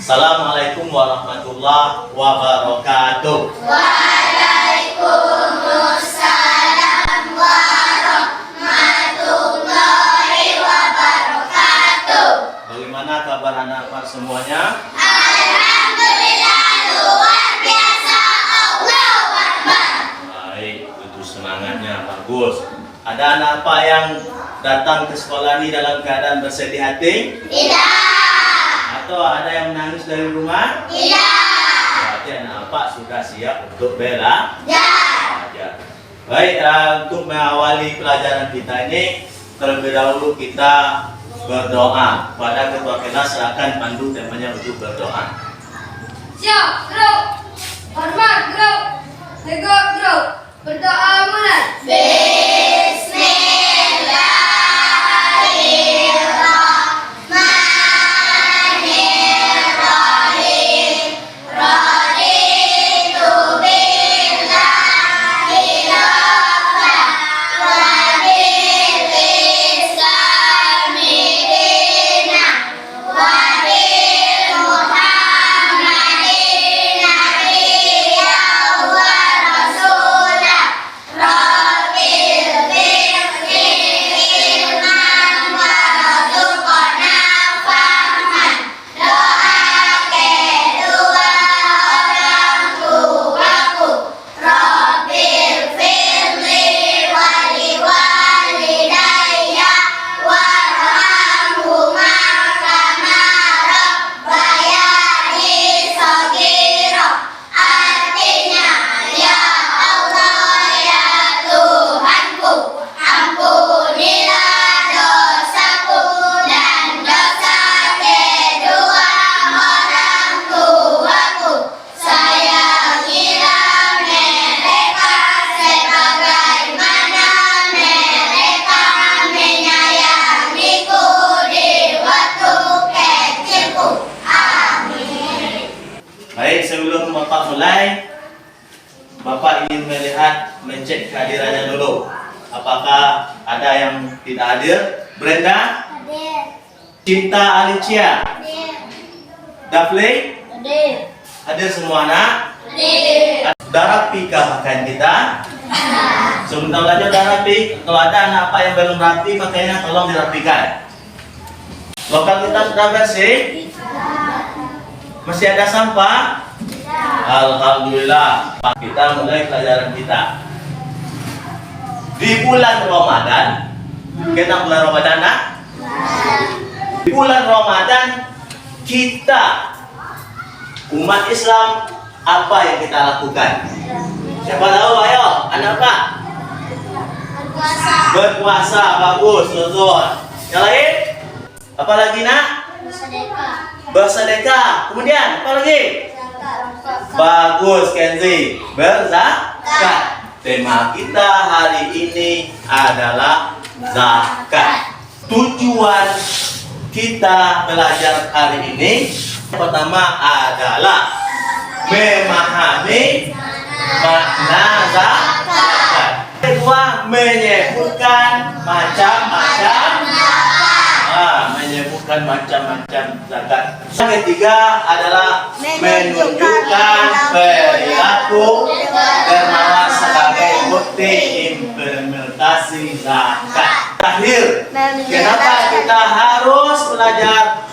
Assalamualaikum warahmatullahi wabarakatuh. Waalaikumsalam warahmatullahi wabarakatuh. Bagaimana kabar anak-anak semuanya? Alhamdulillah, luar biasa. Allahu Akbar. Baik, itu semangatnya bagus. Ada anak apa yang datang ke sekolah ini dalam keadaan bersedih hati? Tidak. Atau ada yang menangis dari rumah? Tidak. Berarti anak apa sudah siap untuk belajar? Ya. Baik, untuk mengawali pelajaran kita ini, terlebih dahulu kita berdoa. Pada ketua kelas serahkan pandu temanya untuk berdoa. Siap, gerak. Hormat, gerak. Tegak, gerak. Berdoa mulai. Bismillahirrahmanirrahim. Raditu billahi rabban wa bil islami dinan wa bil Muhammadin nabiyyan wa rasulan. Rabbil firli ilman warzuqna fahman. Doa kedua orang tuaku. Rabbil firli wali walidayya warhamhuma kama rabbayani shaghira. Artinya, ya Allah, ya Tuhanku, ampunilah dosaku dan dosa kedua orang tuaku. Sayangilah mereka sebagaimana mereka menyayangiku di waktu kecilku. Amin. Baik, sebelum Bapak mulai, Bapak ingin mencek kehadirannya dulu. Apakah ada yang tidak hadir? Brenda, Cinta Alicia, Dafle, hadir semua anak? Rapi kah pakaian kita? Sebentar belajar udah rapi. Kalau ada anak apa yang belum rapi, pakaiannya tolong dirapikan. Lokal kita sudah bersih? Masih ada sampah? Alhamdulillah. Kita mulai pelajaran kita. Di bulan Ramadan, kita bulan Ramadan, nak? Di bulan Ramadan, kita umat Islam apa yang kita lakukan? Siapa tahu? Ayo, anak apa? Berpuasa, bagus, betul. Yang lain? Apa lagi, nak? Bersedekah. Kemudian apa lagi? Bagus, Kenzi. Berzakat. Tema kita hari ini adalah zakat. Tujuan kita belajar hari ini pertama adalah memahami makna zakat. Kedua, menyebutkan macam-macam zakat. Yang ketiga adalah menunjukkan perilaku dermawan sebagai bukti implementasi zakat. Terakhir, kenapa kita harus belajar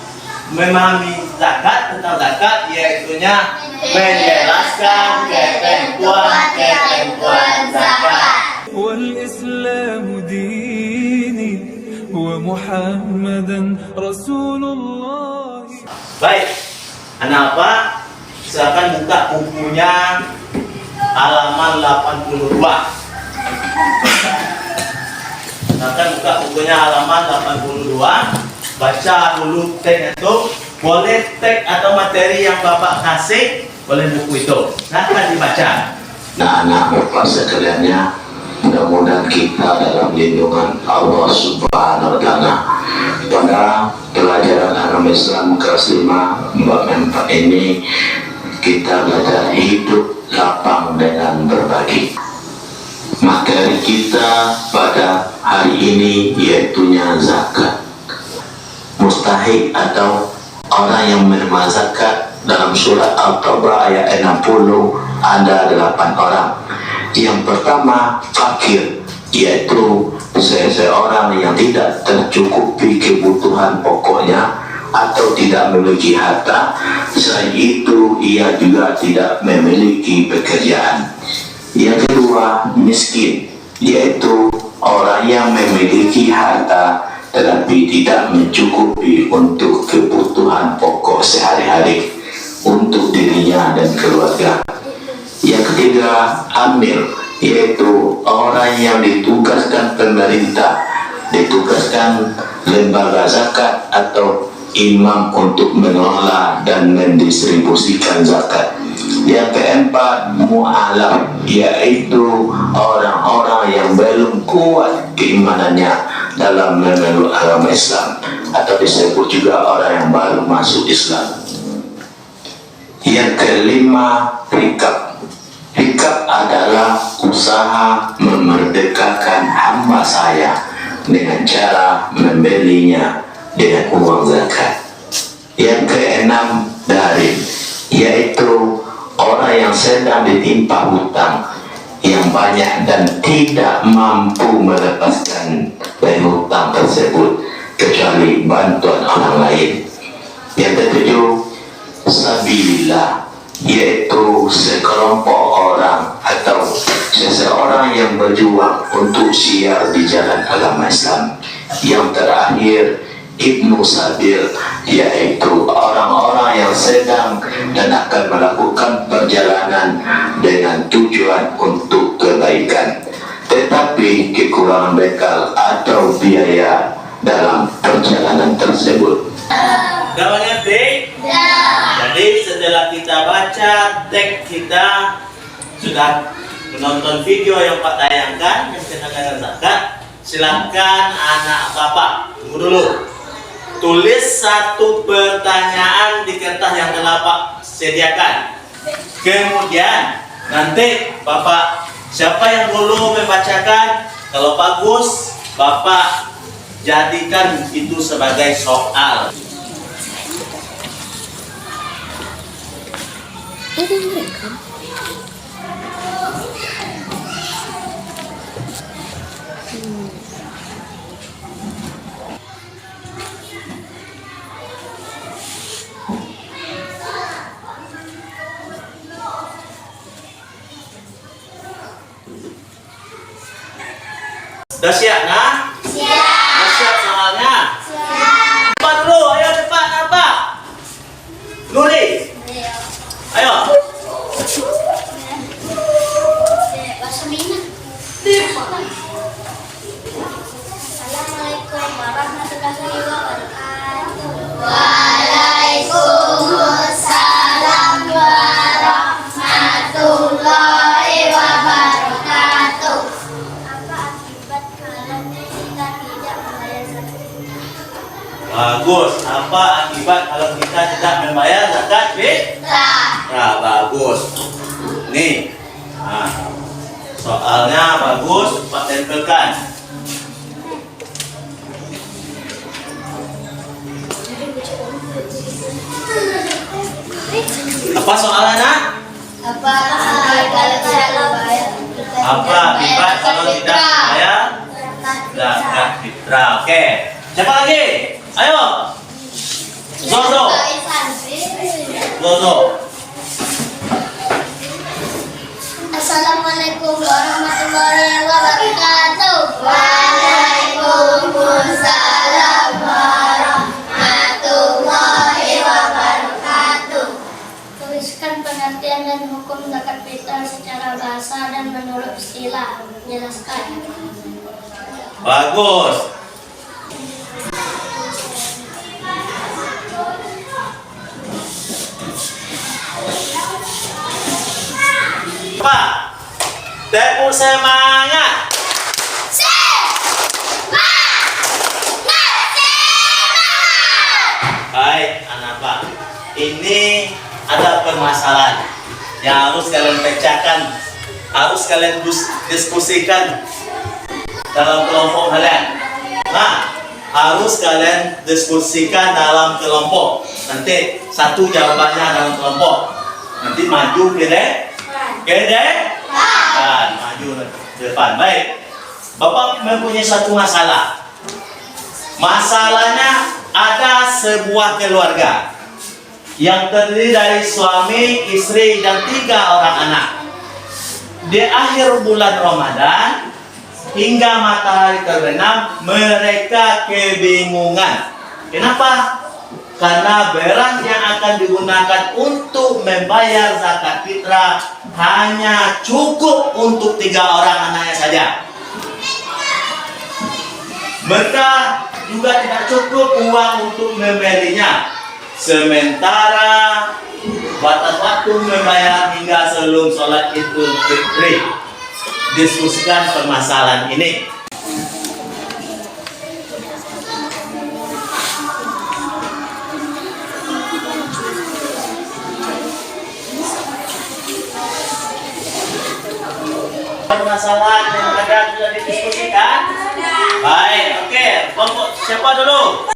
memahami zakat, tentang zakat, yaitunya menjelaskan ketentuan zakat. والإسلام ديني ومحمدا رسول الله. Baik, anak apa? Silakan buka bukunya halaman 82. Silakan buka bukunya halaman 82. Baca dulu teks itu. Boleh teks atau materi yang Bapak kasih, boleh buku itu. Silakan dibaca. Nah, anak Bapak sekaliannya, mudah-mudahan kita dalam lindungan Allah Subhanahu wa Ta'ala. Pada pelajaran agama Islam kelas 5 bab 4 ini, kita belajar hidup lapang dengan berbagi. Materi kita pada hari ini yaitunya zakat. Mustahik atau orang yang menerima zakat dalam surat Al-Taubah ayat 60 ada 8 orang. Yang pertama fakir, yaitu seseorang yang tidak tercukupi kebutuhan pokoknya atau tidak memiliki harta. Selain itu ia juga tidak memiliki pekerjaan. Yang kedua miskin, yaitu orang yang memiliki harta tetapi tidak mencukupi untuk kebutuhan pokok sehari-hari untuk dirinya dan keluarga. Yang ketiga amil, yaitu orang yang ditugaskan pemerintah, ditugaskan lembaga zakat atau imam untuk mengelola dan mendistribusikan zakat. Yang keempat mu'alaf, yaitu orang-orang yang belum kuat keimanannya dalam memeluk agama Islam atau disebut juga orang yang baru masuk Islam. Yang kelima rikab. Rikab adalah usaha memerdekakan hamba saya dengan cara membelinya dengan uang zakat. Yang keenam darin, yaitu orang yang sedang ditimpa hutang yang banyak dan tidak mampu melepaskan dari hutang tersebut kecuali bantuan orang lain. Yang ketujuh sabilillah, yaitu sekelompok orang atau seseorang yang berjuang untuk syiar di jalan agama Islam. Yang terakhir Ibnu Sabil, yaitu orang-orang yang sedang dan akan melakukan perjalanan dengan tujuan untuk kebaikan tetapi kekurangan bekal atau biaya dalam perjalanan tersebut. Udah ngerti? Jadi setelah kita baca teks, kita sudah menonton video yang Pak tayangkan yang tentang zakat. Silakan anak bapak tunggu dulu, tulis satu pertanyaan di kertas yang telah Pak sediakan. Kemudian nanti bapak siapa yang dulu membacakan, kalau bagus bapak jadikan itu sebagai soal. Udah siap nah? Siap. Udah siap soalnya? Siap. Cepat dulu, ayo cepat apa? Nuri, ayo. Assalamualaikum warahmatullahi wabarakatuh. Waalaikumsalam warahmatullahi wabarakatuh. Apa akibat kalau kita tidak membayar zakat? Bagus. Apa akibat kalau kita tidak membayar zakat, Bi? Nah, bagus. Nih, nah, soalnya bagus, Pak tempelkan. Apa soalnya, nak? Apa Akibat kalau tidak membayar zakat fitrah. Oke. Siapa lagi? Ayo. Zozo. Zozo. Assalamualaikum warahmatullahi wabarakatuh. Waalaikumsalam warahmatullahi wabarakatuh. Tuliskan pengertian dan hukum zakat fitrah secara bahasa dan menurut istilah. Jelaskan. Bagus. Pak, tepuk semangat. Baik, anak Pak. Ini ada permasalahan yang harus kalian pecahkan, harus kalian diskusikan dalam kelompok kalian. Nah, harus kalian diskusikan dalam kelompok. Nanti satu jawabannya dalam kelompok. Nanti maju ke depan, maju ke depan. Baik. Bapak mempunyai satu masalah. Masalahnya ada sebuah keluarga yang terdiri dari suami, istri, dan 3 orang anak. Di akhir bulan Ramadan hingga matahari terbenam, mereka kebingungan. Kenapa? Karena barang yang akan digunakan untuk membayar zakat fitrah hanya cukup untuk 3 orang anaknya saja. Mereka juga tidak cukup uang untuk membelinya. Sementara batas waktu membayar hingga sebelum sholat Idul Fitri. Diskusikan permasalahan ini. Permasalahan yang ada sudah didiskusikan. Baik, oke. Kelompok siapa dulu?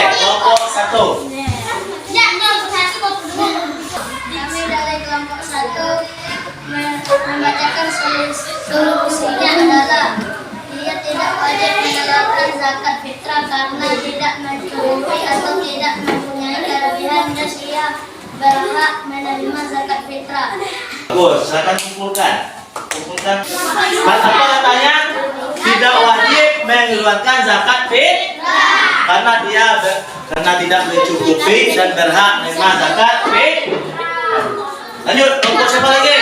Kelompok 1. Kami dari kelompok 1 membacakan solusinya adalah dia tidak wajib mengeluarkan zakat fitrah karena tidak mencukupi atau tidak mempunyai kelebihan dan dia berhak menerima zakat fitrah. Bagus, silakan kumpulkan. Apa katanya? Tidak wajib mengeluarkan zakat fitrah karena tidak mencukupi dan berhak menerima zakat fitrah. Lanjut, kelompok siapa lagi?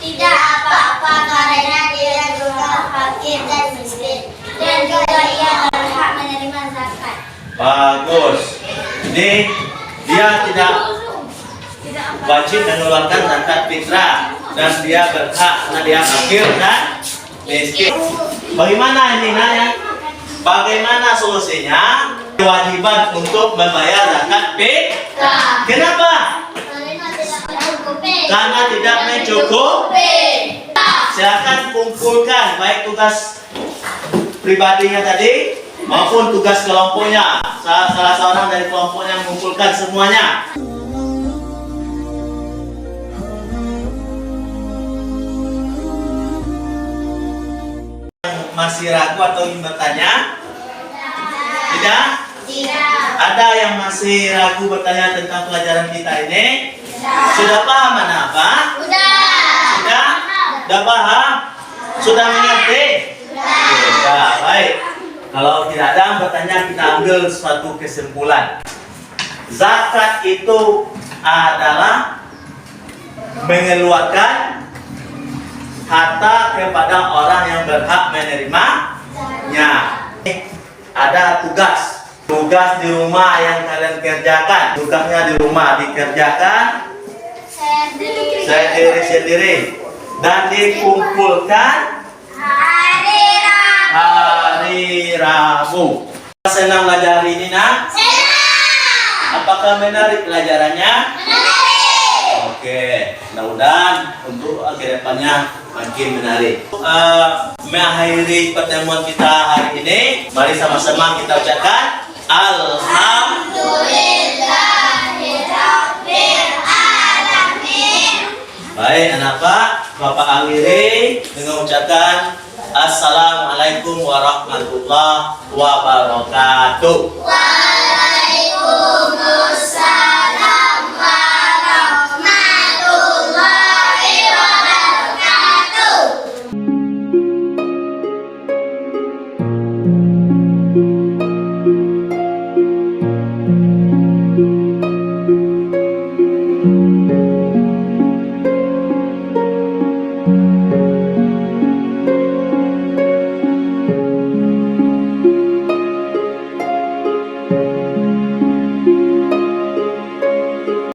Tidak apa-apa karena dia juga fakir dan miskin dan juga ia berhak menerima zakat. Bagus. Jadi dia tidak wajib mengeluarkan zakat fitrah dan dia berhak karena dia fakir dan miskin. Bagaimana ini nanya? Bagaimana solusinya? Kewajiban untuk membayar zakat fitrah. Kenapa? Karena tidak mencukupi. Silakan kumpulkan baik tugas pribadinya tadi maupun tugas kelompoknya. Salah seorang dari kelompoknya mengumpulkan semuanya. Masih ragu atau ingin bertanya? Tidak? Tidak. Ada yang masih ragu bertanya tentang pelajaran kita ini? Sudah paham mana apa? Sudah? Sudah paham? Sudah mengerti? Sudah. Baik. Kalau tidak ada yang bertanya, kita ambil suatu kesimpulan. Zakat itu adalah mengeluarkan harta kepada orang yang berhak menerimanya. Ada tugas di rumah yang kalian kerjakan. Tugasnya di rumah dikerjakan sendiri dan dikumpulkan hari Rabu. Senang belajar ini, nak? Apakah menarik pelajarannya? Oke, mudah-mudahan untuk kedepannya makin menarik. Mengakhiri pertemuan kita hari ini, mari sama-sama kita ucapkan Alhamdulillahirrahmanirrahim. Baik, anak Bapak akhiri dengan ucapkan Assalamualaikum warahmatullahi wabarakatuh.